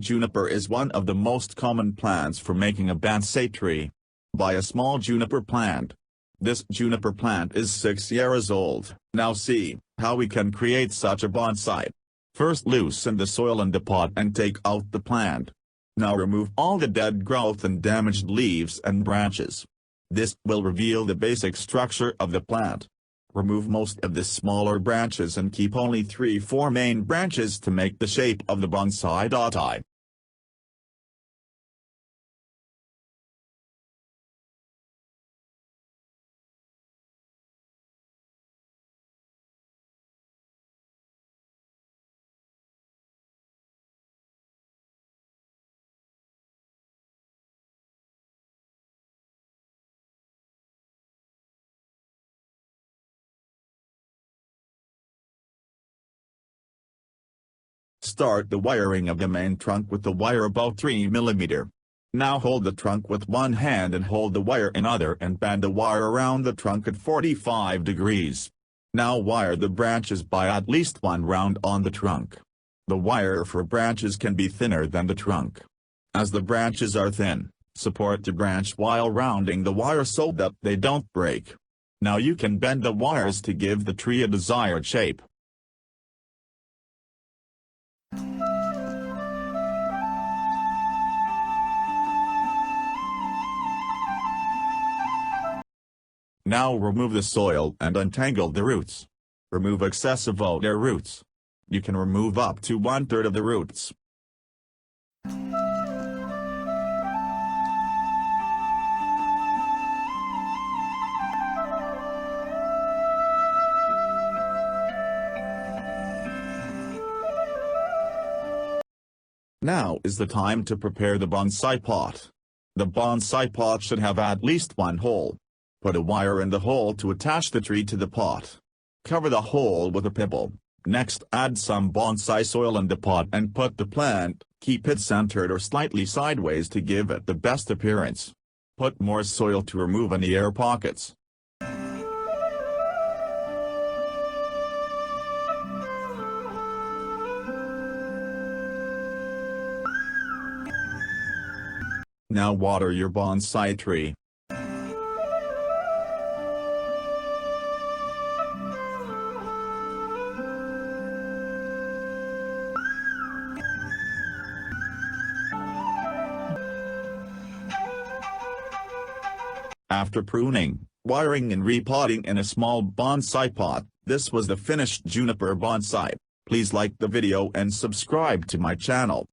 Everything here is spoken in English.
Juniper is one of the most common plants for making a bonsai tree. Buy a small juniper plant. This juniper plant is 6 years old. Now see how we can create such a bonsai. First loosen the soil in the pot and take out the plant. Now remove all the dead growth and damaged leaves and branches. This will reveal the basic structure of the plant. Remove most of the smaller branches and keep only 3-4 main branches to make the shape of the bonsai. Start the wiring of the main trunk with the wire about 3 mm. Now hold the trunk with one hand and hold the wire in other and bend the wire around the trunk at 45 degrees. Now wire the branches by at least 1 round on the trunk. The wire for branches can be thinner than the trunk. As the branches are thin, support the branch while rounding the wire so that they don't break. Now you can bend the wires to give the tree a desired shape. Now remove the soil and untangle the roots. Remove excessive older roots. You can remove up to 1/3 of the roots. Now is the time to prepare the bonsai pot. The bonsai pot should have at least 1 hole. Put a wire in the hole to attach the tree to the pot. Cover the hole with a pebble. Next add some bonsai soil in the pot and put the plant. Keep it centered or slightly sideways to give it the best appearance. Put more soil to remove any air pockets. Now water your bonsai tree. After pruning, wiring and repotting in a small bonsai pot, this was the finished juniper bonsai. Please like the video and subscribe to my channel.